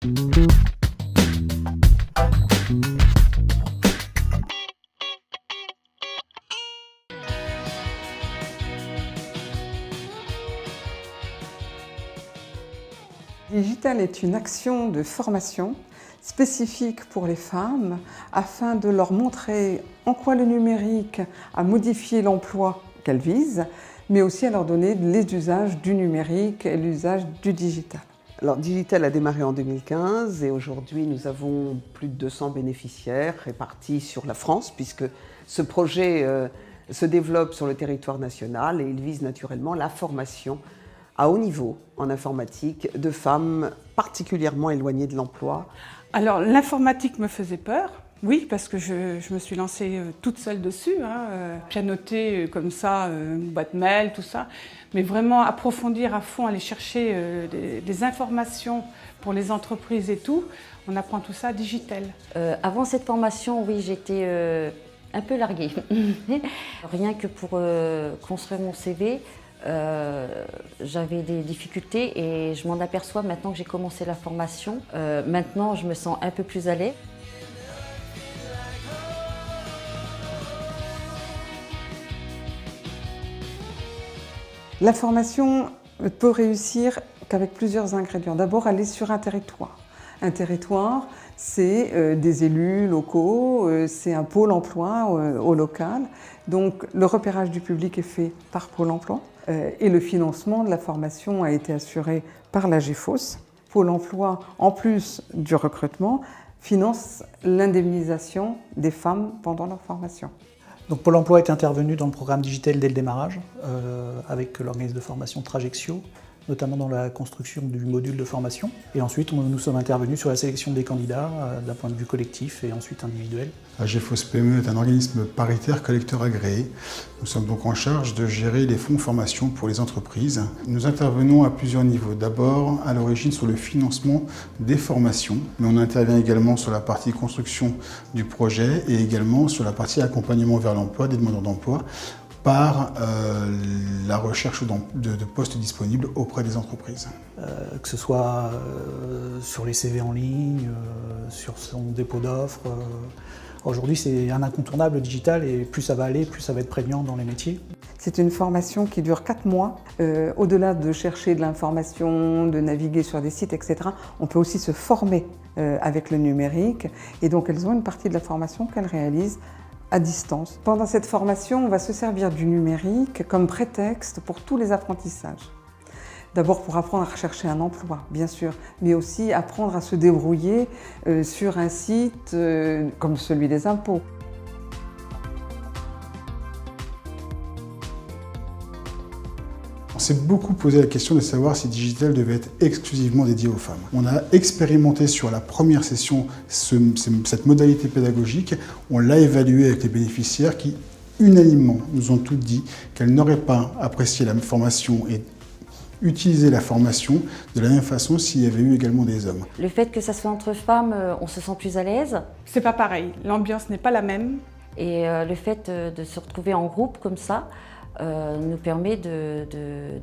Digital est une action de formation spécifique pour les femmes afin de leur montrer en quoi le numérique a modifié l'emploi qu'elles visent, mais aussi à leur donner les usages du numérique et l'usage du digital. Alors, Digital a démarré en 2015 et aujourd'hui nous avons plus de 200 bénéficiaires répartis sur la France puisque ce projet se développe sur le territoire national et il vise naturellement la formation à haut niveau en informatique de femmes particulièrement éloignées de l'emploi. Alors l'informatique me faisait peur, oui, parce que je me suis lancée toute seule dessus, pianoter comme ça, une boîte mail, tout ça, mais vraiment approfondir à fond, aller chercher des informations pour les entreprises et tout, on apprend tout ça à Digital. Avant cette formation, oui, j'étais un peu larguée. Rien que pour construire mon CV, j'avais des difficultés et je m'en aperçois maintenant que j'ai commencé la formation. Maintenant, je me sens un peu plus à l'aise. La formation peut réussir qu'avec plusieurs ingrédients. D'abord, aller sur un territoire. Un territoire, c'est des élus locaux, c'est un pôle emploi au local. Donc le repérage du public est fait par Pôle emploi et le financement de la formation a été assuré par la GEFOS. Pôle emploi, en plus du recrutement, finance l'indemnisation des femmes pendant leur formation. Donc Pôle emploi est intervenu dans le programme Digital dès le démarrage avec l'organisme de formation Trajectio, notamment dans la construction du module de formation. Et ensuite, nous sommes intervenus sur la sélection des candidats d'un point de vue collectif et ensuite individuel. La GEFOS PME est un organisme paritaire collecteur agréé. Nous sommes donc en charge de gérer les fonds formation pour les entreprises. Nous intervenons à plusieurs niveaux. D'abord, à l'origine sur le financement des formations, mais on intervient également sur la partie construction du projet et également sur la partie accompagnement vers l'emploi des demandeurs d'emploi, par la recherche de postes disponibles auprès des entreprises. Que ce soit sur les CV en ligne, sur son dépôt d'offres. Aujourd'hui, c'est un incontournable digital et plus ça va aller, plus ça va être prégnant dans les métiers. C'est une formation qui dure 4 mois. Au-delà de chercher de l'information, de naviguer sur des sites, etc., on peut aussi se former avec le numérique. Et donc, elles ont une partie de la formation qu'elles réalisent à distance. Pendant cette formation, on va se servir du numérique comme prétexte pour tous les apprentissages. D'abord pour apprendre à rechercher un emploi, bien sûr, mais aussi apprendre à se débrouiller sur un site comme celui des impôts. On s'est beaucoup posé la question de savoir si Digital devait être exclusivement dédié aux femmes. On a expérimenté sur la première session cette modalité pédagogique, on l'a évaluée avec les bénéficiaires qui, unanimement, nous ont toutes dit qu'elles n'auraient pas apprécié la formation et utilisé la formation de la même façon s'il y avait eu également des hommes. Le fait que ça soit entre femmes, on se sent plus à l'aise. C'est pas pareil, l'ambiance n'est pas la même. Et le fait de se retrouver en groupe comme ça, nous permet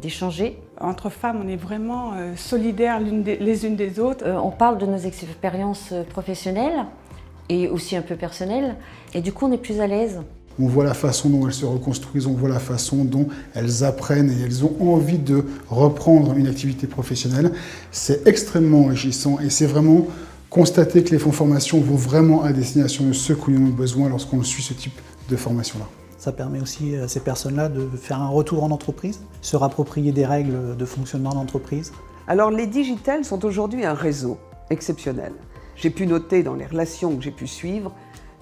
d'échanger. Entre femmes, on est vraiment solidaires les unes des autres. On parle de nos expériences professionnelles et aussi un peu personnelles, et du coup on est plus à l'aise. On voit la façon dont elles se reconstruisent, on voit la façon dont elles apprennent et elles ont envie de reprendre une activité professionnelle. C'est extrêmement enrichissant et c'est vraiment constater que les fonds formation vont vraiment à destination de ceux qui en ont besoin lorsqu'on suit ce type de formation-là. Ça permet aussi à ces personnes-là de faire un retour en entreprise, se rapproprier des règles de fonctionnement d'entreprise. Alors les Digital sont aujourd'hui un réseau exceptionnel. J'ai pu noter dans les relations que j'ai pu suivre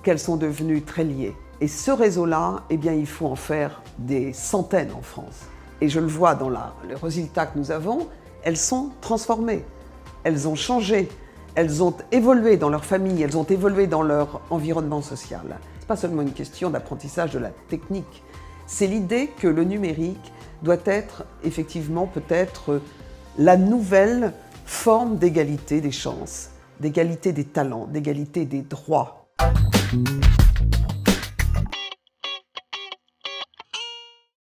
qu'elles sont devenues très liées. Et ce réseau-là, eh bien, il faut en faire des centaines en France. Et je le vois dans les résultats que nous avons, elles sont transformées, elles ont changé, elles ont évolué dans leur famille, elles ont évolué dans leur environnement social. Ce n'est pas seulement une question d'apprentissage de la technique, c'est l'idée que le numérique doit être effectivement peut-être la nouvelle forme d'égalité des chances, d'égalité des talents, d'égalité des droits.